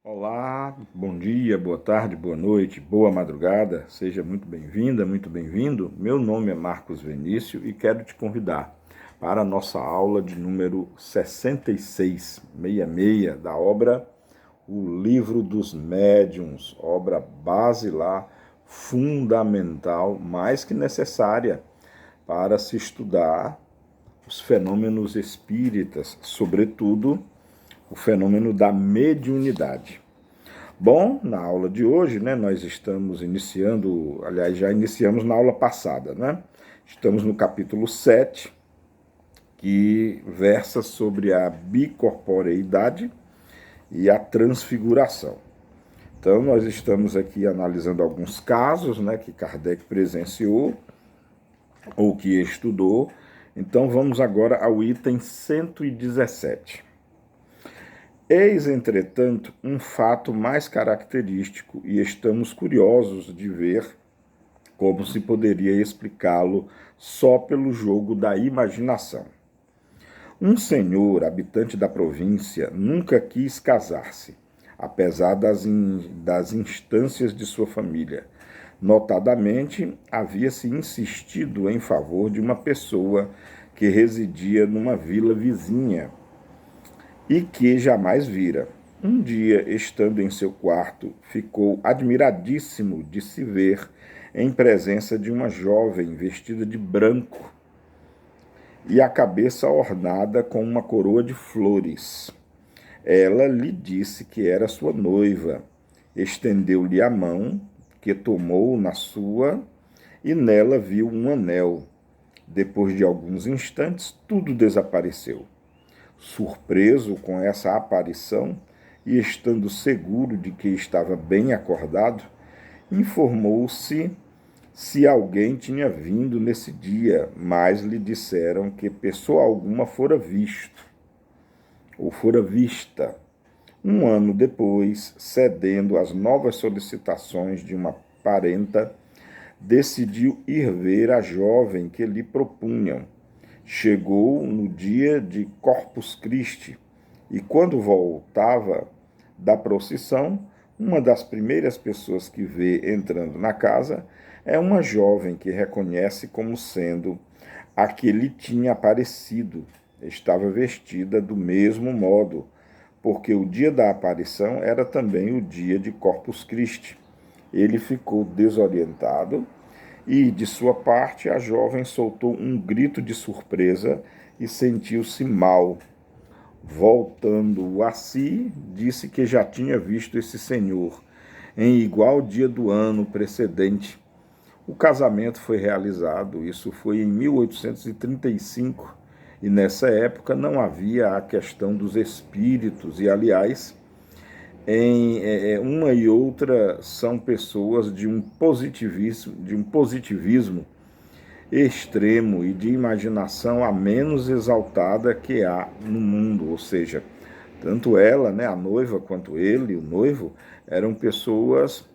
Olá, bom dia, boa tarde, boa noite, boa madrugada, seja muito bem-vinda, muito bem-vindo. Meu nome é Marcos Venício e quero te convidar para a nossa aula de número 66 da obra O Livro dos Médiuns, obra basilar, fundamental, mais que necessária para se estudar os fenômenos espíritas, sobretudo o fenômeno da mediunidade. Bom, na aula de hoje, nós estamos iniciando, aliás, já iniciamos na aula passada, Estamos no capítulo 7, que versa sobre a bicorporeidade e a transfiguração. Então, nós estamos aqui analisando alguns casos, que Kardec presenciou ou que estudou. Então, vamos agora ao item 117. Eis, entretanto, um fato mais característico e estamos curiosos de ver como se poderia explicá-lo só pelo jogo da imaginação. Um senhor, habitante da província, nunca quis casar-se, apesar das instâncias de sua família. Notadamente, havia-se insistido em favor de uma pessoa que residia numa vila vizinha e que jamais vira. Um dia, estando em seu quarto, ficou admiradíssimo de se ver em presença de uma jovem vestida de branco e a cabeça ornada com uma coroa de flores. Ela lhe disse que era sua noiva, estendeu-lhe a mão, que tomou na sua, e nela viu um anel. Depois de alguns instantes, tudo desapareceu. Surpreso com essa aparição e estando seguro de que estava bem acordado, informou-se se alguém tinha vindo nesse dia, mas lhe disseram que pessoa alguma fora visto, ou fora vista. Um ano depois, cedendo às novas solicitações de uma parenta, decidiu ir ver a jovem que lhe propunham. Chegou no dia de Corpus Christi e, quando voltava da procissão, uma das primeiras pessoas que vê entrando na casa é uma jovem que reconhece como sendo a que lhe tinha aparecido. Estava vestida do mesmo modo, porque o dia da aparição era também o dia de Corpus Christi. Ele ficou desorientado e, de sua parte, a jovem soltou um grito de surpresa e sentiu-se mal. Voltando a si, disse que já tinha visto esse senhor em igual dia do ano precedente. O casamento foi realizado, isso foi em 1835, e nessa época não havia a questão dos espíritos, e aliás, uma e outra são pessoas de um positivismo extremo e de imaginação a menos exaltada que há no mundo, ou seja, tanto ela, a noiva, quanto ele, o noivo, eram pessoas.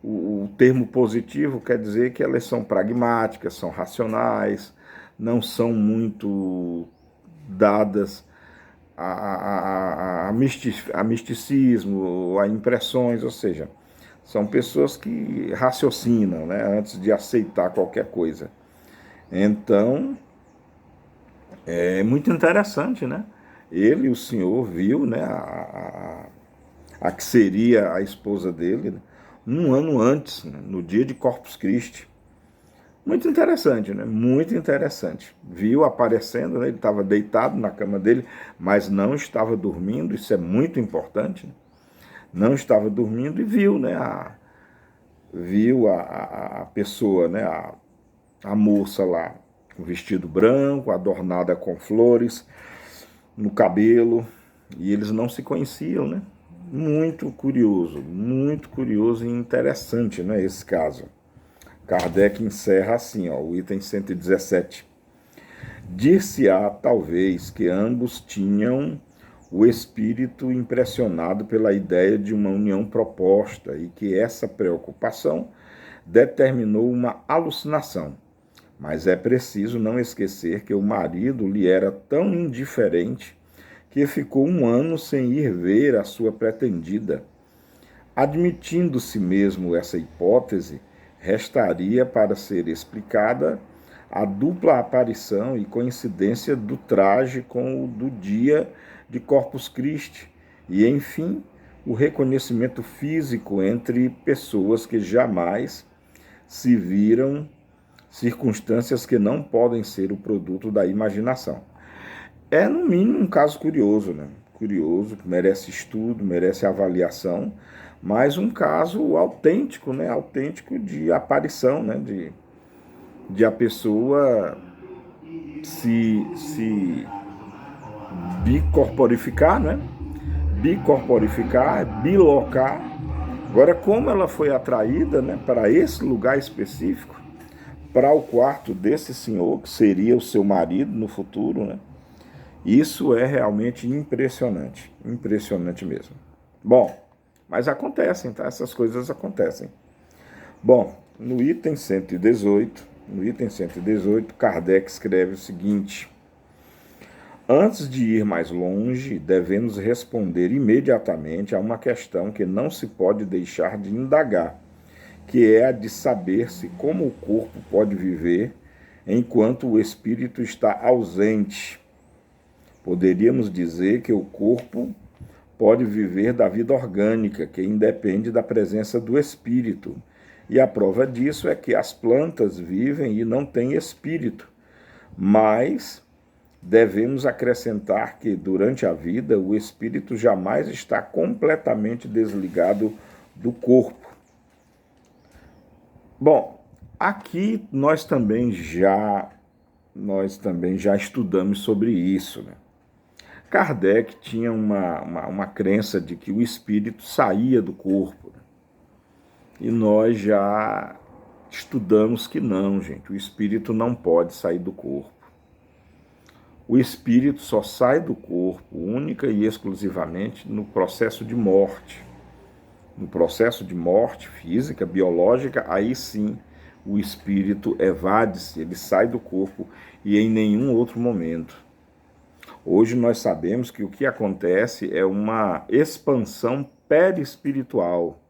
O termo positivo quer dizer que elas são pragmáticas, são racionais, não são muito dadas a misticismo, a impressões, ou seja, são pessoas que raciocinam, antes de aceitar qualquer coisa. Então, é muito interessante, Ele, o senhor, viu, a que seria a esposa dele, um ano antes, no dia de Corpus Christi. Muito interessante, Muito interessante. Viu aparecendo, ele estava deitado na cama dele, mas não estava dormindo, isso é muito importante. Não estava dormindo e viu, viu a pessoa, a moça lá, com vestido branco, adornada com flores no cabelo, e eles não se conheciam, Muito curioso e interessante, esse caso. Kardec encerra assim, o item 117. Dir-se-á, talvez, que ambos tinham o espírito impressionado pela ideia de uma união proposta e que essa preocupação determinou uma alucinação. Mas é preciso não esquecer que o marido lhe era tão indiferente que ficou um ano sem ir ver a sua pretendida, Admitindo-se mesmo essa hipótese, restaria para ser explicada a dupla aparição e coincidência do traje com o do dia de Corpus Christi e, enfim, o reconhecimento físico entre pessoas que jamais se viram, circunstâncias que não podem ser o produto da imaginação. É, no mínimo, um caso curioso, né? Curioso, que merece estudo, merece avaliação, mas um caso autêntico, né? Autêntico de aparição, né? De a pessoa se bicorporificar, né? Bicorporificar, bilocar. Agora, como ela foi atraída, né, para esse lugar específico, para o quarto desse senhor, que seria o seu marido no futuro, né? Isso é realmente impressionante, impressionante mesmo. Bom, mas acontecem, tá? Essas coisas acontecem. Bom, no item 118, Kardec escreve o seguinte: antes de ir mais longe, devemos responder imediatamente a uma questão que não se pode deixar de indagar, que é a de saber se como o corpo pode viver enquanto o espírito está ausente. Poderíamos dizer que o corpo pode viver da vida orgânica, que independe da presença do espírito. E a prova disso é que as plantas vivem e não têm espírito. Mas devemos acrescentar que, durante a vida, o espírito jamais está completamente desligado do corpo. Bom, aqui nós também já estudamos sobre isso, né? Kardec tinha uma crença de que o espírito saía do corpo. Né? E nós já estudamos que não, gente. O espírito não pode sair do corpo. O espírito só sai do corpo única e exclusivamente no processo de morte. No processo de morte física, biológica, aí sim o espírito evade-se, ele sai do corpo e em nenhum outro momento. Hoje nós sabemos que o que acontece é uma expansão perispiritual.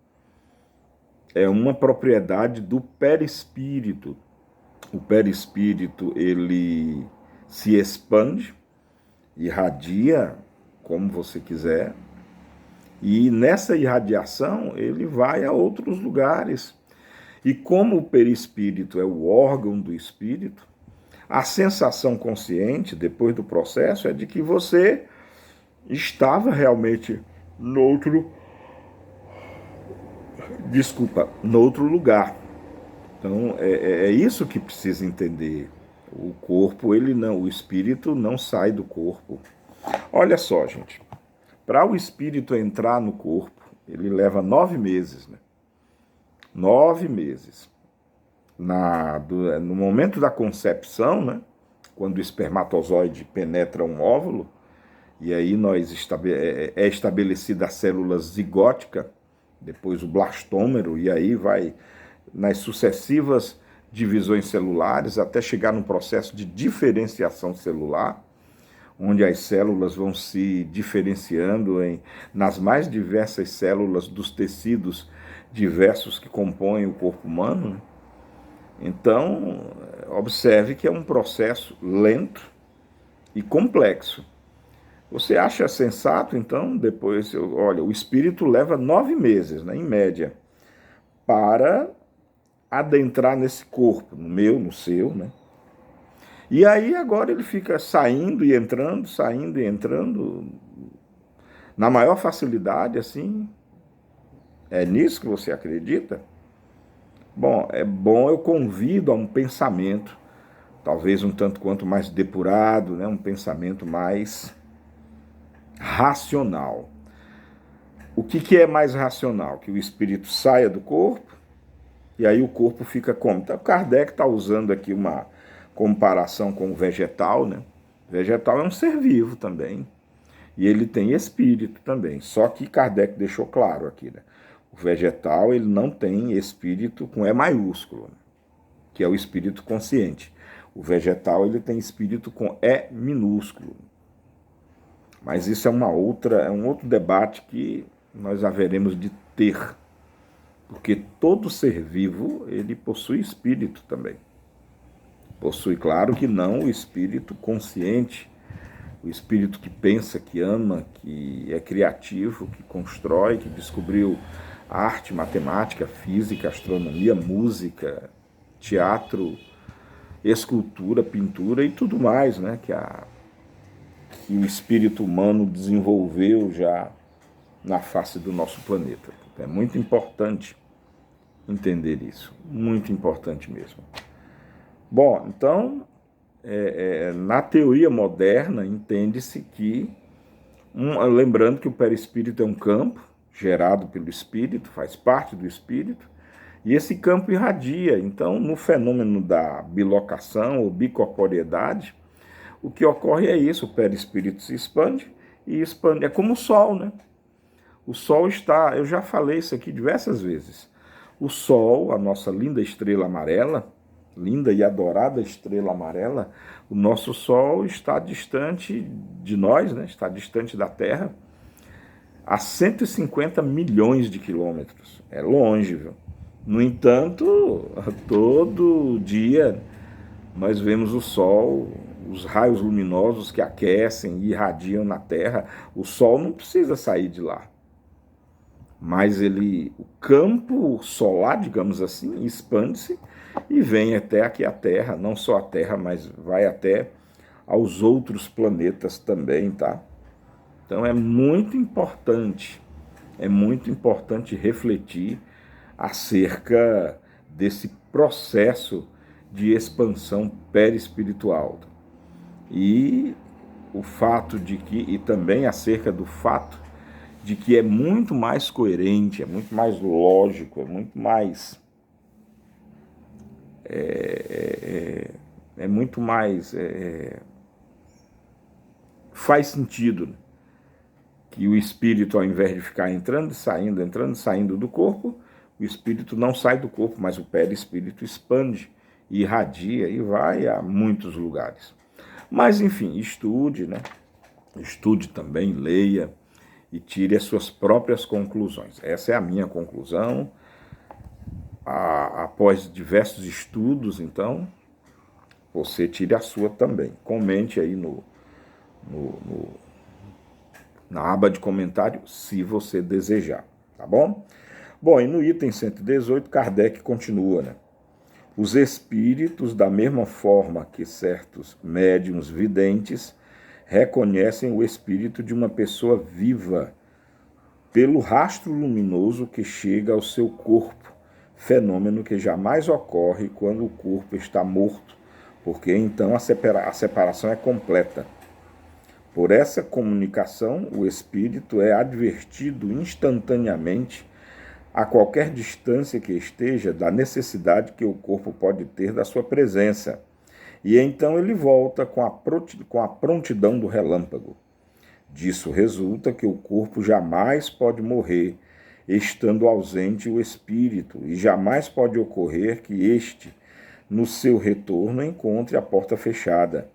É uma propriedade do perispírito. O perispírito, ele se expande, irradia, como você quiser, e nessa irradiação ele vai a outros lugares. E como o perispírito é o órgão do espírito, a sensação consciente, depois do processo, é de que você estava realmente no outro lugar. Então, é isso que precisa entender. O corpo, o espírito não sai do corpo. Olha só, gente, para o espírito entrar no corpo, ele leva 9 meses, né? 9 meses. No momento da concepção, né, quando o espermatozoide penetra um óvulo, e aí é estabelecida a célula zigótica, depois o blastômero, e aí vai nas sucessivas divisões celulares até chegar no processo de diferenciação celular, onde as células vão se diferenciando nas mais diversas células dos tecidos diversos que compõem o corpo humano, né? Então, observe que é um processo lento e complexo. Você acha sensato, então, depois, olha, o espírito leva 9 meses, né, em média, para adentrar nesse corpo, no meu, no seu, né? E aí agora ele fica saindo e entrando, na maior facilidade, assim. É nisso que você acredita? Bom, eu convido a um pensamento, talvez um tanto quanto mais depurado, né? Um pensamento mais racional. O que é mais racional? Que o espírito saia do corpo e aí o corpo fica como? Então, Kardec está usando aqui uma comparação com o vegetal, né? O vegetal é um ser vivo também e ele tem espírito também, só que Kardec deixou claro aqui, né? O vegetal, ele não tem espírito com E maiúsculo, que é o espírito consciente. O vegetal, ele tem espírito com E minúsculo. Mas isso é um outro debate que nós haveremos de ter, porque todo ser vivo, ele possui espírito também. Possui, claro que não o espírito consciente, o espírito que pensa, que ama, que é criativo, que constrói, que descobriu arte, matemática, física, astronomia, música, teatro, escultura, pintura e tudo mais, né, que o espírito humano desenvolveu já na face do nosso planeta. É muito importante entender isso, muito importante mesmo. Bom, então, na teoria moderna, entende-se que, lembrando que o perispírito é um campo gerado pelo espírito, faz parte do espírito, e esse campo irradia. Então, no fenômeno da bilocação ou bicorporeidade, o que ocorre é isso, o perispírito se expande e expande. É como o Sol, né? O Sol está, eu já falei isso aqui diversas vezes, o Sol, a nossa linda estrela amarela, linda e adorada estrela amarela, o nosso Sol está distante de nós, né? Está distante da Terra, a 150 milhões de quilômetros. É longe, viu? No entanto, todo dia nós vemos o Sol, os raios luminosos que aquecem e irradiam na Terra. O Sol não precisa sair de lá. Mas o campo solar, digamos assim, expande-se e vem até aqui a Terra, não só a Terra, mas vai até aos outros planetas também, tá? Então é muito importante refletir acerca desse processo de expansão perispiritual. E o fato de que, e também acerca do fato de que é muito mais coerente, é muito mais lógico, é muito mais faz sentido que o espírito, ao invés de ficar entrando e saindo do corpo, o espírito não sai do corpo, mas o perispírito expande, irradia e vai a muitos lugares. Mas, enfim, estude, né? Estude também, leia e tire as suas próprias conclusões. Essa é a minha conclusão. Após diversos estudos, então, você tire a sua também. Comente aí na aba de comentário, se você desejar, tá bom? Bom, e no item 118, Kardec continua, né? Os espíritos, da mesma forma que certos médiuns videntes, reconhecem o espírito de uma pessoa viva pelo rastro luminoso que chega ao seu corpo, fenômeno que jamais ocorre quando o corpo está morto, porque então a separação é completa. Por essa comunicação, o espírito é advertido instantaneamente, a qualquer distância que esteja, da necessidade que o corpo pode ter da sua presença. E então ele volta com a prontidão do relâmpago. Disso resulta que o corpo jamais pode morrer, estando ausente o espírito, e jamais pode ocorrer que este, no seu retorno, encontre a porta fechada,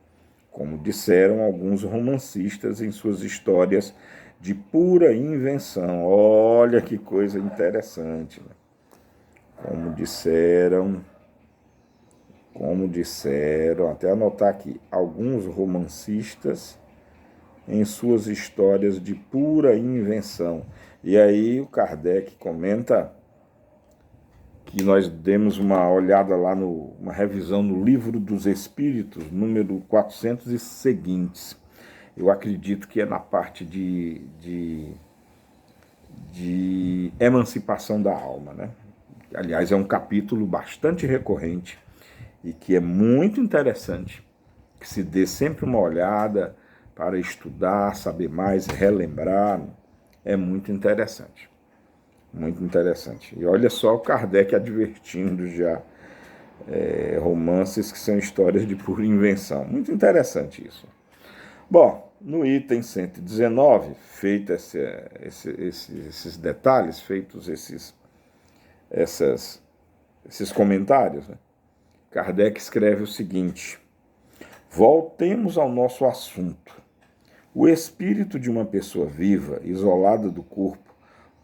como disseram alguns romancistas em suas histórias de pura invenção. Olha que coisa interessante, né? Como disseram, até anotar aqui, alguns romancistas em suas histórias de pura invenção. E aí o Kardec comenta que nós demos uma olhada lá, uma revisão no Livro dos Espíritos, número 400 e seguintes. Eu acredito que é na parte de emancipação da alma, né? Aliás, é um capítulo bastante recorrente e que é muito interessante, que se dê sempre uma olhada para estudar, saber mais, relembrar. É muito interessante. Muito interessante. E olha só o Kardec advertindo já romances que são histórias de pura invenção. Muito interessante isso. Bom, no item 119, feitos esses detalhes, feitos esses comentários, né? Kardec escreve o seguinte: voltemos ao nosso assunto. O espírito de uma pessoa viva, isolada do corpo,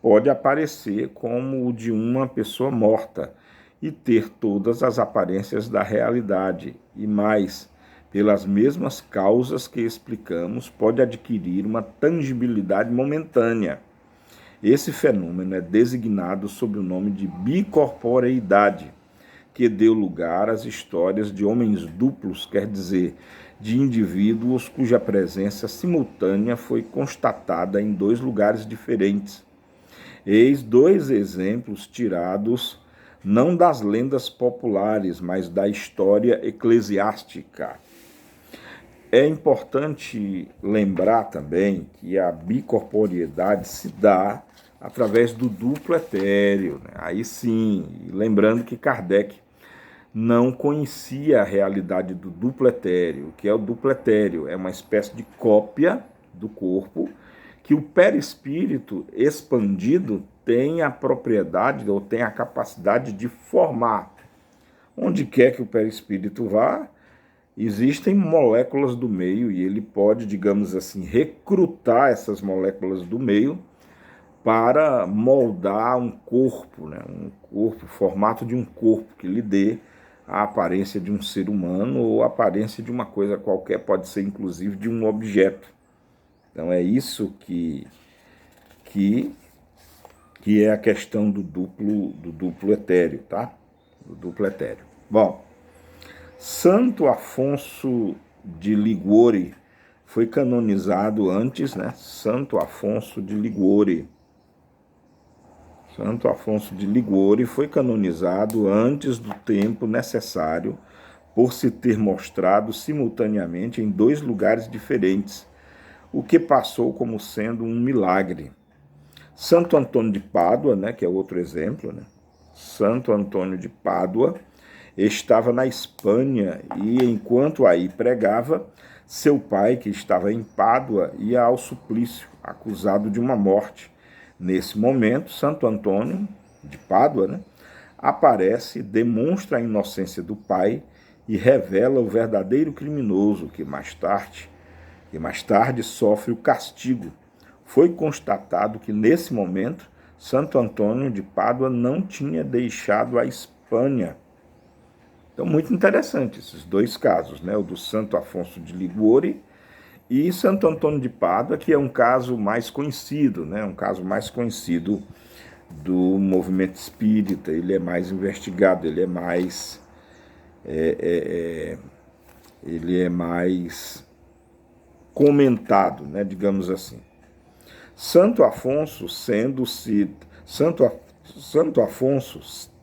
pode aparecer como o de uma pessoa morta e ter todas as aparências da realidade, e mais, pelas mesmas causas que explicamos, pode adquirir uma tangibilidade momentânea. Esse fenômeno é designado sob o nome de bicorporeidade, que deu lugar às histórias de homens duplos, quer dizer, de indivíduos cuja presença simultânea foi constatada em dois lugares diferentes. Eis dois exemplos tirados não das lendas populares, mas da história eclesiástica. É importante lembrar também que a bicorporeidade se dá através do duplo etéreo, né? Aí sim, lembrando que Kardec não conhecia a realidade do duplo etéreo. O que é o duplo etéreo? É uma espécie de cópia do corpo que o perispírito expandido tem a propriedade ou tem a capacidade de formar. Onde quer que o perispírito vá, existem moléculas do meio e ele pode, digamos assim, recrutar essas moléculas do meio para moldar um corpo, né? Um corpo, formato de um corpo que lhe dê a aparência de um ser humano ou a aparência de uma coisa qualquer, pode ser inclusive de um objeto. Então é isso que é a questão do duplo etéreo, tá? Do duplo etéreo. Bom, Santo Afonso de Liguori foi canonizado antes, né? Santo Afonso de Liguori. Santo Afonso de Liguori foi canonizado antes do tempo necessário por se ter mostrado simultaneamente em dois lugares diferentes, o que passou como sendo um milagre. Santo Antônio de Pádua, né, que é outro exemplo, né? Santo Antônio de Pádua estava na Espanha e, enquanto aí pregava, seu pai, que estava em Pádua, ia ao suplício, acusado de uma morte. Nesse momento, Santo Antônio de Pádua, né, aparece, demonstra a inocência do pai e revela o verdadeiro criminoso que mais tarde sofre o castigo. Foi constatado que, nesse momento, Santo Antônio de Pádua não tinha deixado a Espanha. Então, muito interessante esses dois casos, né? O do Santo Afonso de Liguori e Santo Antônio de Pádua, que é um caso mais conhecido, né? Um caso mais conhecido do movimento espírita. Ele é mais investigado, ele é mais comentado, né? Digamos assim. Santo Afonso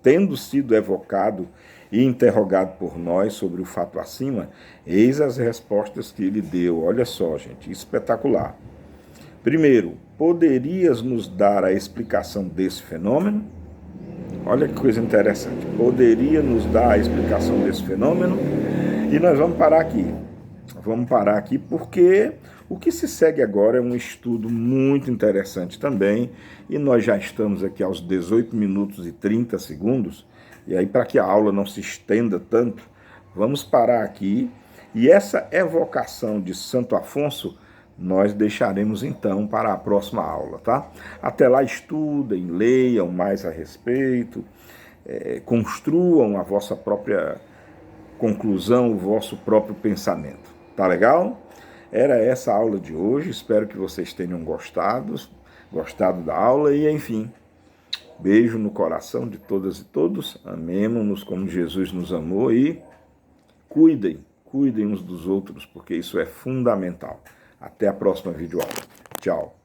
tendo sido evocado e interrogado por nós sobre o fato acima, eis as respostas que ele deu. Olha só, gente, espetacular. Primeiro, poderias nos dar a explicação desse fenômeno? Olha que coisa interessante. Poderia nos dar a explicação desse fenômeno? E nós vamos parar aqui. Vamos parar aqui porque o que se segue agora é um estudo muito interessante também, e nós já estamos aqui aos 18 minutos e 30 segundos, e aí para que a aula não se estenda tanto, vamos parar aqui, e essa evocação de Santo Afonso nós deixaremos então para a próxima aula, tá? Até lá estudem, leiam mais a respeito, construam a vossa própria conclusão, o vosso próprio pensamento. Tá legal? Era essa a aula de hoje, espero que vocês tenham gostado da aula e, enfim, beijo no coração de todas e todos, amemo-nos como Jesus nos amou e cuidem uns dos outros, porque isso é fundamental. Até a próxima videoaula. Tchau.